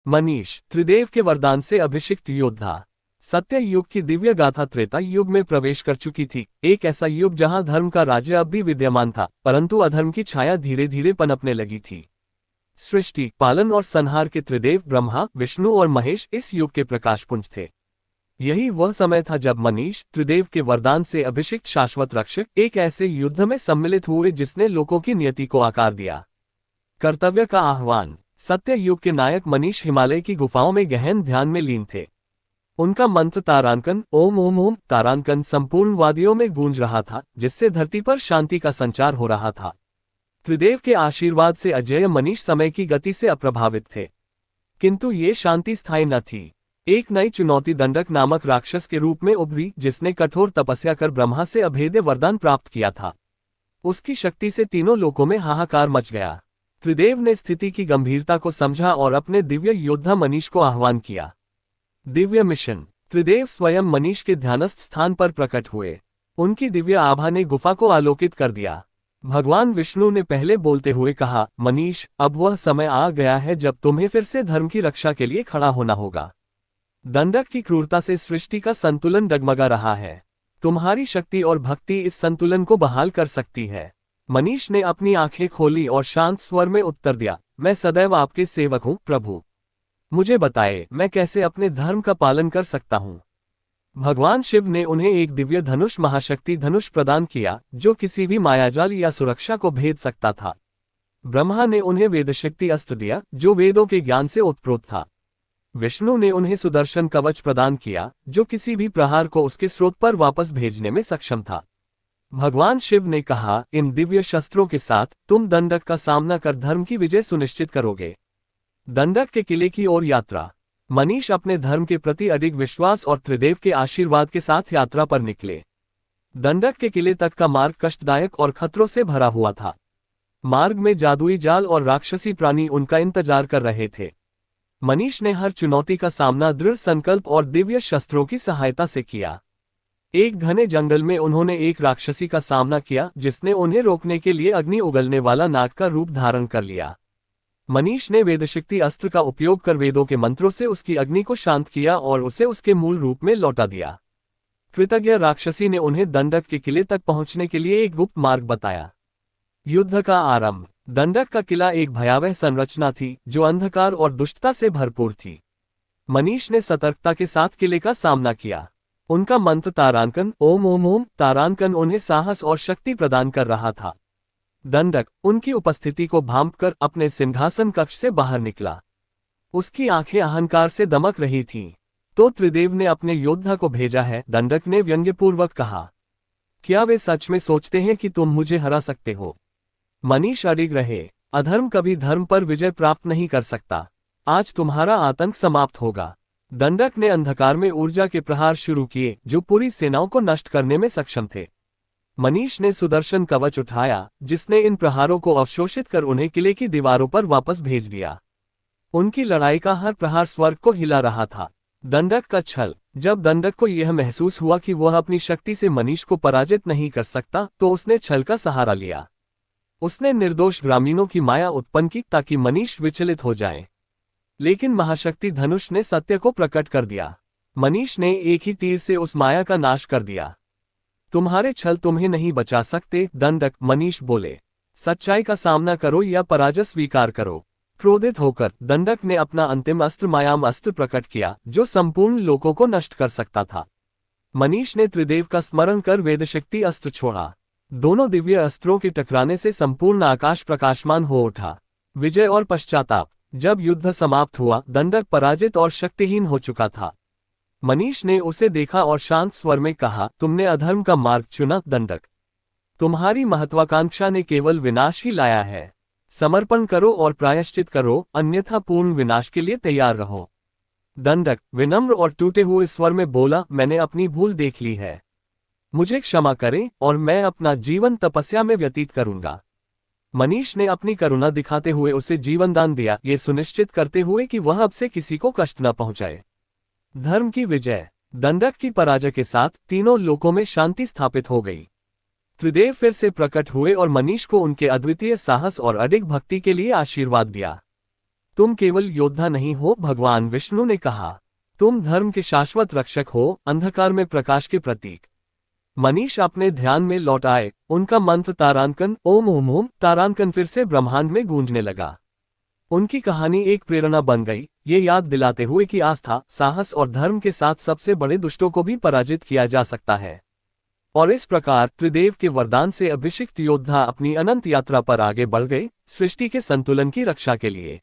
मनीष, त्रिदेव के वरदान से अभिषिक्त योद्धा। सत्य युग की दिव्य गाथा त्रेता युग में प्रवेश कर चुकी थी, एक ऐसा युग जहां धर्म का राज्य अब भी विद्यमान था, परंतु अधर्म की छाया धीरे धीरे पनपने लगी थी। सृष्टि, पालन और संहार के त्रिदेव ब्रह्मा, विष्णु और महेश इस युग के प्रकाशपुंज थे। यही वह समय था जब मनीष, त्रिदेव के वरदान से अभिषिक्त शाश्वत रक्षक, एक ऐसे युद्ध में सम्मिलित हुए जिसने लोगों की नियति को आकार दिया। कर्तव्य का आह्वान। सत्य युग के नायक मनीष हिमालय की गुफाओं में गहन ध्यान में लीन थे। उनका मंत्र तारांकन, ओम ओम ओम तारांकन, संपूर्ण वादियों में गूंज रहा था, जिससे धरती पर शांति का संचार हो रहा था। त्रिदेव के आशीर्वाद से अजेय मनीष समय की गति से अप्रभावित थे। किंतु ये शांति स्थायी न थी। एक नई चुनौती दंडक नामक राक्षस के रूप में उभरी, जिसने कठोर तपस्या कर ब्रह्मा से अभेद्य वरदान प्राप्त किया था। उसकी शक्ति से तीनों लोकों में हाहाकार मच गया। त्रिदेव ने स्थिति की गंभीरता को समझा और अपने दिव्य योद्धा मनीष को आह्वान किया। दिव्य मिशन। त्रिदेव स्वयं मनीष के ध्यानस्थ स्थान पर प्रकट हुए। उनकी दिव्य आभा ने गुफा को आलोकित कर दिया। भगवान विष्णु ने पहले बोलते हुए कहा, मनीष, अब वह समय आ गया है जब तुम्हें फिर से धर्म की रक्षा के लिए खड़ा होना होगा। दंडक की क्रूरता से सृष्टि का संतुलन डगमगा रहा है। तुम्हारी शक्ति और भक्ति इस संतुलन को बहाल कर सकती है। मनीष ने अपनी आंखें खोली और शांत स्वर में उत्तर दिया, मैं सदैव आपके सेवक हूँ प्रभु। मुझे बताएं, मैं कैसे अपने धर्म का पालन कर सकता हूँ। भगवान शिव ने उन्हें एक दिव्य धनुष, महाशक्ति धनुष प्रदान किया, जो किसी भी मायाजाल या सुरक्षा को भेद सकता था। ब्रह्मा ने उन्हें वेदशक्ति अस्त्र दिया, जो वेदों के ज्ञान से ओतप्रोत था। विष्णु ने उन्हें सुदर्शन कवच प्रदान किया, जो किसी भी प्रहार को उसके स्रोत पर वापस भेजने में सक्षम था। भगवान शिव ने कहा, इन दिव्य शस्त्रों के साथ तुम दंडक का सामना कर धर्म की विजय सुनिश्चित करोगे। दंडक के किले की ओर यात्रा। मनीष अपने धर्म के प्रति अडिग विश्वास और त्रिदेव के आशीर्वाद के साथ यात्रा पर निकले। दंडक के किले तक का मार्ग कष्टदायक और खतरों से भरा हुआ था। मार्ग में जादुई जाल और राक्षसी प्राणी उनका इंतजार कर रहे थे। मनीष ने हर चुनौती का सामना दृढ़ संकल्प और दिव्य शस्त्रों की सहायता से किया। एक घने जंगल में उन्होंने एक राक्षसी का सामना किया, जिसने उन्हें रोकने के लिए अग्नि उगलने वाला नाग का रूप धारण कर लिया। मनीष ने वेदशक्ति अस्त्र का उपयोग कर वेदों के मंत्रों से उसकी अग्नि को शांत किया और उसे उसके मूल रूप में लौटा दिया। कृतज्ञ राक्षसी ने उन्हें दंडक के किले तक पहुंचने के लिए एक गुप्त मार्ग बताया। युद्ध का आरंभ। दंडक का किला एक भयावह संरचना थी, जो अंधकार और दुष्टता से भरपूर थी। मनीष ने सतर्कता के साथ किले का सामना किया। उनका मंत्र तारांकन, ओम ओम ओम तारांकन, उन्हें साहस और शक्ति प्रदान कर रहा था। दंडक उनकी उपस्थिति को भांपकर अपने सिंहासन कक्ष से बाहर निकला। उसकी आंखें अहंकार से दमक रही थीं। तो त्रिदेव ने अपने योद्धा को भेजा है, दंडक ने व्यंग्यपूर्वक कहा। क्या वे सच में सोचते हैं कि तुम मुझे हरा सकते हो? मनीष अडिग रहे। अधर्म कभी धर्म पर विजय प्राप्त नहीं कर सकता। आज तुम्हारा आतंक समाप्त होगा। दंडक ने अंधकार में ऊर्जा के प्रहार शुरू किए, जो पूरी सेनाओं को नष्ट करने में सक्षम थे। मनीष ने सुदर्शन कवच उठाया, जिसने इन प्रहारों को अवशोषित कर उन्हें किले की दीवारों पर वापस भेज दिया। उनकी लड़ाई का हर प्रहार स्वर्ग को हिला रहा था। दंडक का छल। जब दंडक को यह महसूस हुआ कि वह अपनी शक्ति से मनीष को पराजित नहीं कर सकता, तो उसने छल का सहारा लिया। उसने निर्दोष ग्रामीणों की माया उत्पन्न की ताकि मनीष विचलित हो जाए। लेकिन महाशक्ति धनुष ने सत्य को प्रकट कर दिया। मनीष ने एक ही तीर से उस माया का नाश कर दिया। तुम्हारे छल तुम्हें नहीं बचा सकते दंडक, मनीष बोले। सच्चाई का सामना करो या पराजय स्वीकार करो। क्रोधित होकर दंडक ने अपना अंतिम अस्त्र मायाम अस्त्र प्रकट किया, जो संपूर्ण लोकों को नष्ट कर सकता था। मनीष ने त्रिदेव का स्मरण कर वेदशक्ति अस्त्र छोड़ा। दोनों दिव्य अस्त्रों के टकराने से संपूर्ण आकाश प्रकाशमान हो उठा। विजय और पश्चाताप। जब युद्ध समाप्त हुआ, दंडक पराजित और शक्तिहीन हो चुका था। मनीष ने उसे देखा और शांत स्वर में कहा, तुमने अधर्म का मार्ग चुना दंडक। तुम्हारी महत्वाकांक्षा ने केवल विनाश ही लाया है। समर्पण करो और प्रायश्चित करो, अन्यथा पूर्ण विनाश के लिए तैयार रहो। दंडक विनम्र और टूटे हुए स्वर में बोला, मैंने अपनी भूल देख ली है। मुझे क्षमा करें और मैं अपना जीवन तपस्या में व्यतीत करूंगा। मनीष ने अपनी करुणा दिखाते हुए उसे जीवन दान दिया, ये सुनिश्चित करते हुए कि वह अब से किसी को कष्ट न पहुंचाए। धर्म की विजय। दंडक की पराजय के साथ तीनों लोकों में शांति स्थापित हो गई। त्रिदेव फिर से प्रकट हुए और मनीष को उनके अद्वितीय साहस और अडिग भक्ति के लिए आशीर्वाद दिया। तुम केवल योद्धा नहीं हो, भगवान विष्णु ने कहा। तुम धर्म के शाश्वत रक्षक हो, अंधकार में प्रकाश के प्रतीक। मनीष अपने ध्यान में लौट आए। उनका मंत्र तारांकन, ओम ओम ओम तारांकन फिर से ब्रह्मांड में गूंजने लगा। उनकी कहानी एक प्रेरणा बन गई, ये याद दिलाते हुए कि आस्था, साहस और धर्म के साथ सबसे बड़े दुष्टों को भी पराजित किया जा सकता है। और इस प्रकार त्रिदेव के वरदान से अभिषिक्त योद्धा अपनी अनंत यात्रा पर आगे बढ़ गए, सृष्टि के संतुलन की रक्षा के लिए।